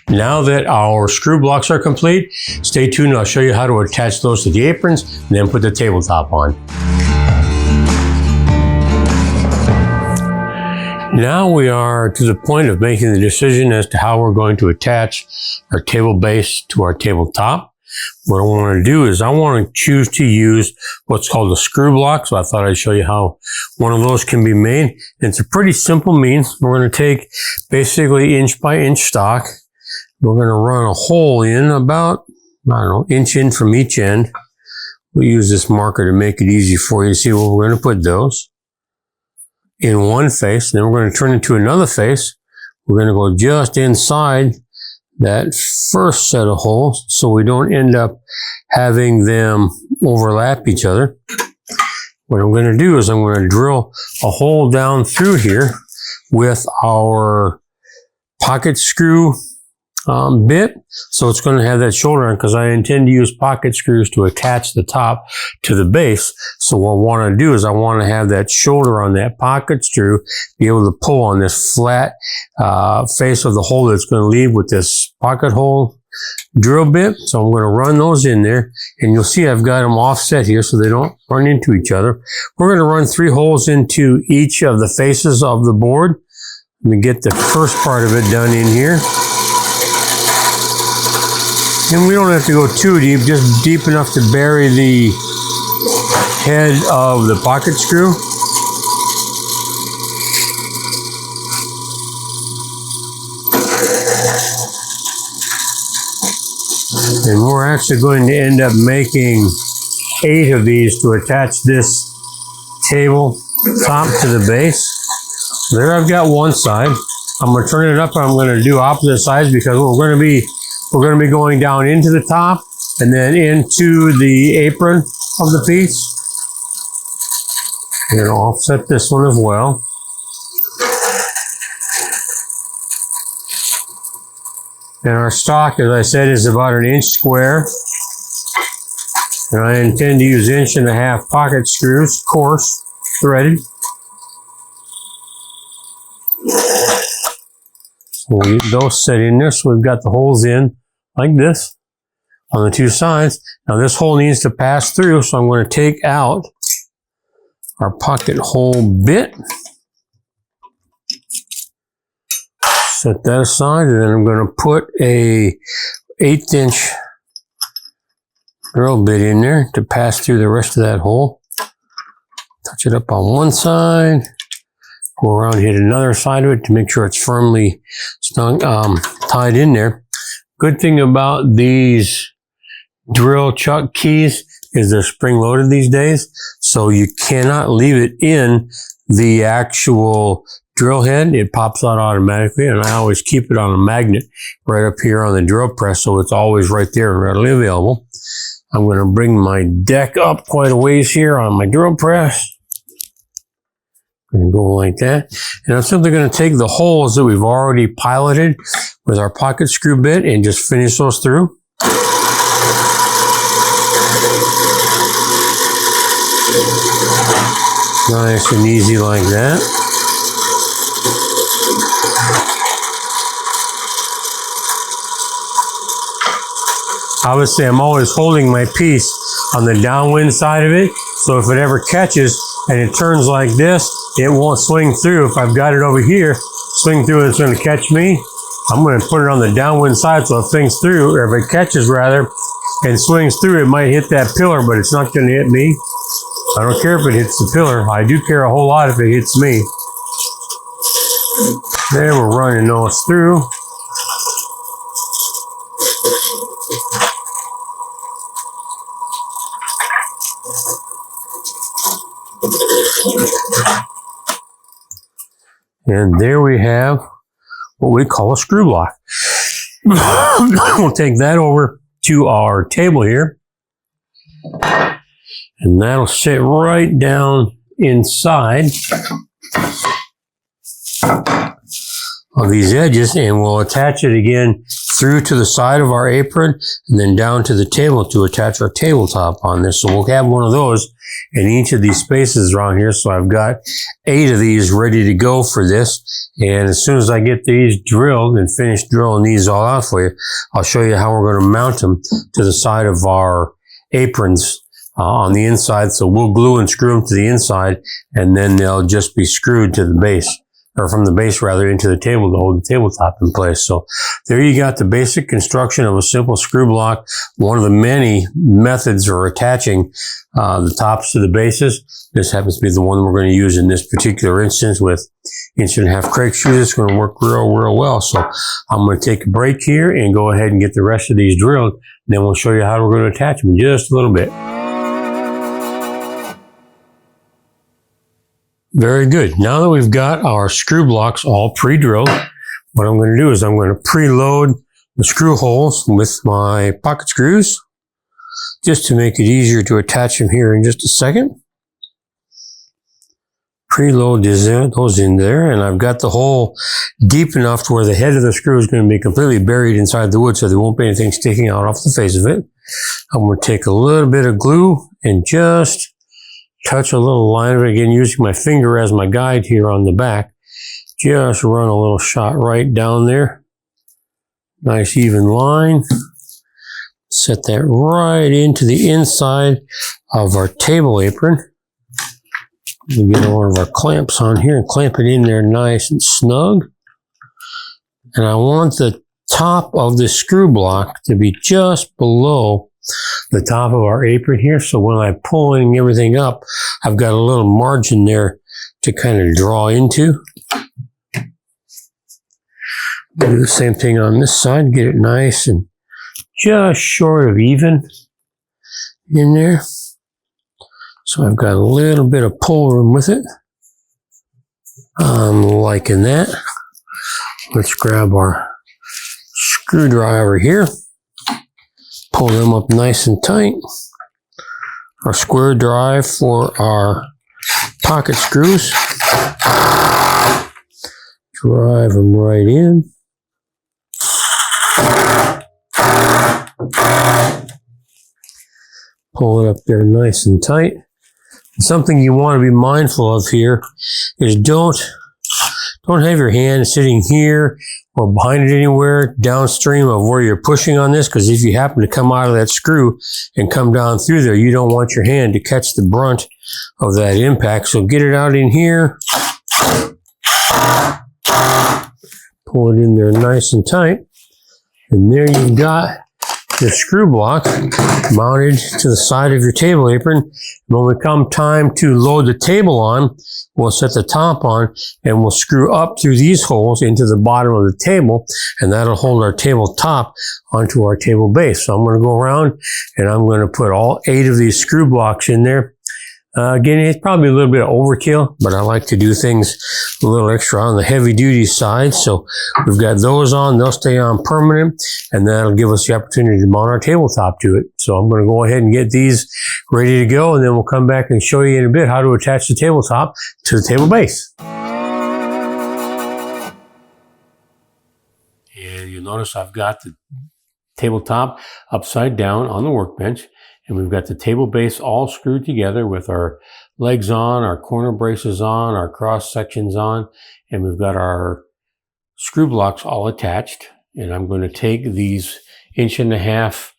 Now that our screw blocks are complete, stay tuned. I'll show you how to attach those to the aprons and then put the tabletop on. Now we are to the point of making the decision as to how we're going to attach our table base to our tabletop. What I want to do is I want to choose to use what's called a screw block. So I thought I'd show you how one of those can be made. And it's a pretty simple means. We're going to take basically inch by inch stock. We're going to run a hole in about, I don't know, inch in from each end. We'll use this marker to make it easy for you to see where we're going to put those. In one face, then we're going to turn it to another face. We're going to go just inside that first set of holes so we don't end up having them overlap each other. What I'm going to do is I'm going to drill a hole down through here with our pocket screw bit. So it's going to have that shoulder on because I intend to use pocket screws to attach the top to the base. So what I want to do is I want to have that shoulder on that pocket screw, be able to pull on this flat face of the hole that's going to leave with this pocket hole drill bit. So I'm going to run those in there and you'll see I've got them offset here so they don't run into each other. We're going to run 3 holes into each of the faces of the board. Let me get the first part of it done in here. And we don't have to go too deep, just deep enough to bury the head of the pocket screw. And we're actually going to end up making 8 of these to attach this table top to the base. There I've got one side. I'm going to turn it up and I'm going to do opposite sides because we're going to be going down into the top and then into the apron of the piece. And offset this one as well. And our stock, as I said, is about 1 inch square. And I intend to use 1.5 inch pocket screws, coarse, threaded. So we'll get those set in there. So we've got the holes in like this on the 2 sides. Now this hole needs to pass through, so I'm going to take out our pocket hole bit. Set that aside, and then I'm going to put a 1/8 inch drill bit in there to pass through the rest of that hole. Touch it up on one side. Go around, hit another side of it to make sure it's firmly snug, tied in there. Good thing about these drill chuck keys is they're spring loaded these days, so you cannot leave it in the actual drill head. It pops out automatically, and I always keep it on a magnet right up here on the drill press, so it's always right there and readily available. I'm going to bring my deck up quite a ways here on my drill press. And go like that. And I'm simply going to take the holes that we've already piloted with our pocket screw bit and just finish those through. Nice and easy like that. Obviously, I'm always holding my piece on the downwind side of it, so if it ever catches and it turns like this, it won't swing through. If I've got it over here, swing through and it's going to catch me, I'm going to put it on the downwind side so it swings through, or if it catches rather, and swings through, it might hit that pillar, but it's not going to hit me. I don't care if it hits the pillar. I do care a whole lot if it hits me. There, we're running those through. And there we have what we call a screw block. We'll take that over to our table here. And that'll sit right down inside on these edges, and we'll attach it again through to the side of our apron and then down to the table to attach our tabletop on this. So we'll have one of those in each of these spaces around here. So I've got 8 of these ready to go for this. And as soon as I get these drilled and finished drilling these all out for you, I'll show you how we're going to mount them to the side of our aprons on the inside. So we'll glue and screw them to the inside, and then they'll just be screwed to the base, or from the base rather, into the table to hold the tabletop in place. So there you got the basic construction of a simple screw block, one of the many methods for attaching the tops to the bases. This happens to be the one we're going to use in this particular instance with 1.5" kreg screws. It's going to work real well. So I'm going to take a break here and go ahead and get the rest of these drilled. And then we'll show you how we're going to attach them in just a little bit. Very good. Now that we've got our screw blocks all pre-drilled, what I'm going to do is I'm going to preload the screw holes with my pocket screws, just to make it easier to attach them here in just a second. Preload those in there, and I've got the hole deep enough to where the head of the screw is going to be completely buried inside the wood, so there won't be anything sticking out off the face of it. I'm going to take a little bit of glue and just touch a little line of it, again using my finger as my guide here on the back. Just run a little shot right down there. Nice even line. Set that right into the inside of our table apron. We get one of our clamps on here and clamp it in there nice and snug. And I want the top of the screw block to be just below the top of our apron here. So when I'm pulling everything up, I've got a little margin there to kind of draw into. Do the same thing on this side, get it nice and just short of even in there. So I've got a little bit of pull room with it. I'm liking that. Let's grab our screwdriver here. Pull them up nice and tight. Our square drive for our pocket screws. Drive them right in. Pull it up there nice and tight. And something you want to be mindful of here is don't have your hand sitting here or behind it anywhere downstream of where you're pushing on this, because if you happen to come out of that screw and come down through there, you don't want your hand to catch the brunt of that impact. So get it out in here. Pull it in there nice and tight. And there you've got the screw block mounted to the side of your table apron. When we come time to load the table on, we'll set the top on and we'll screw up through these holes into the bottom of the table, and that'll hold our table top onto our table base. So I'm going to go around and I'm going to put all 8 of these screw blocks in there. Again, it's probably a little bit of overkill, but I like to do things a little extra on the heavy duty side. So we've got those on, they'll stay on permanent, and that'll give us the opportunity to mount our tabletop to it. So I'm going to go ahead and get these ready to go, and then we'll come back and show you in a bit how to attach the tabletop to the table base. And you'll notice I've got the tabletop upside down on the workbench. And we've got the table base all screwed together with our legs on, our corner braces on, our cross sections on, and we've got our screw blocks all attached. And I'm going to take these 1.5"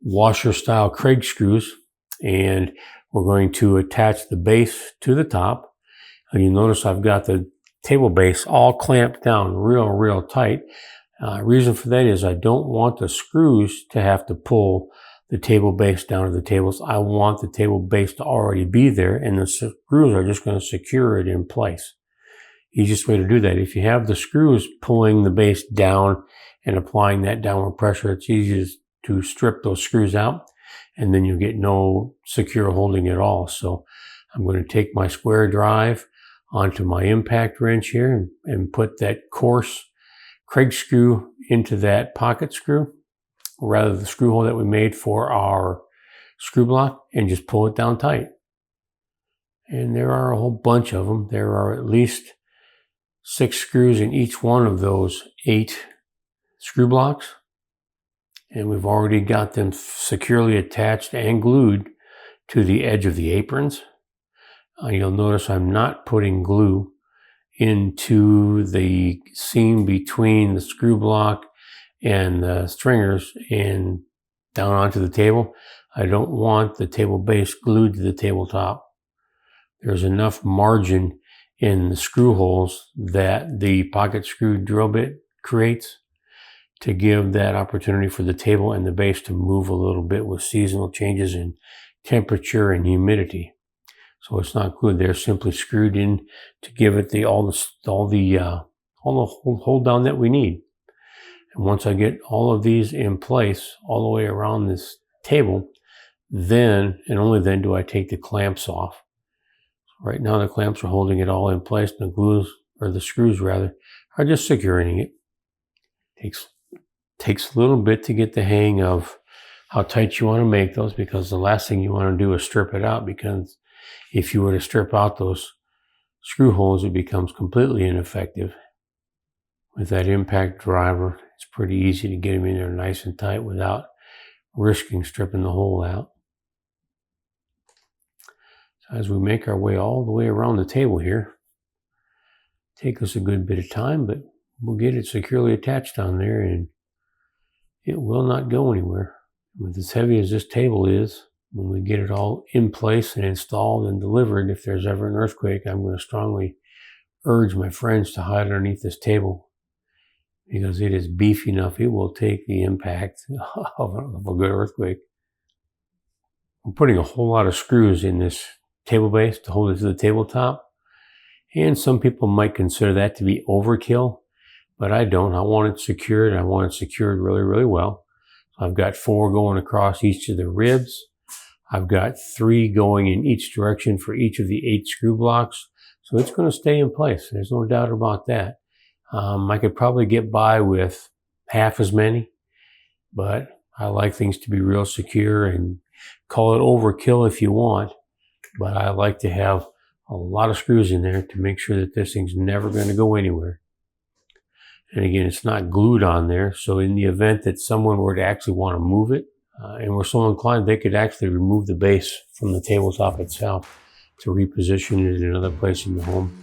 washer style kreg screws, and we're going to attach the base to the top. And you notice I've got the table base all clamped down real tight. Reason for that is I don't want the screws to have to pull the table base down to the tables. I want the table base to already be there, and the screws are just going to secure it in place. Easiest way to do that, if you have the screws pulling the base down and applying that downward pressure, it's easiest to strip those screws out, and then you'll get no secure holding at all. So I'm going to take my square drive onto my impact wrench here and put that coarse kreg screw into that pocket screw, or rather the screw hole that we made for our screw block, and just pull it down tight. And there are a whole bunch of them. There are at least 6 screws in each one of those 8 screw blocks. And we've already got them securely attached and glued to the edge of the aprons. You'll notice I'm not putting glue into the seam between the screw block and the stringers and down onto the table. I don't want the table base glued to the tabletop. There's enough margin in the screw holes that the pocket screw drill bit creates to give that opportunity for the table and the base to move a little bit with seasonal changes in temperature and humidity. So it's not glued. They're simply screwed in to give it all the hold down that we need. And once I get all of these in place all the way around this table, then and only then do I take the clamps off. Right now the clamps are holding it all in place, and the screws rather are just securing it. Takes a little bit to get the hang of how tight you want to make those, because the last thing you want to do is strip it out, because if you were to strip out those screw holes, it becomes completely ineffective. With that impact driver, it's pretty easy to get them in there nice and tight without risking stripping the hole out. So as we make our way all the way around the table here, take us a good bit of time, but we'll get it securely attached on there and it will not go anywhere. With as heavy as this table is, when we get it all in place and installed and delivered, if there's ever an earthquake, I'm going to strongly urge my friends to hide underneath this table, because it is beefy enough. It will take the impact of a good earthquake. I'm putting a whole lot of screws in this table base to hold it to the tabletop, and some people might consider that to be overkill. But I don't. I want it secured. I want it secured really, really well. So I've got 4 going across each of the ribs. I've got 3 going in each direction for each of the 8 screw blocks. So it's going to stay in place. There's no doubt about that. I could probably get by with half as many, but I like things to be real secure, and call it overkill if you want. But I like to have a lot of screws in there to make sure that this thing's never going to go anywhere. And again, it's not glued on there, so in the event that someone were to actually want to move it, and were so inclined, they could actually remove the base from the tabletop itself to reposition it in another place in the home.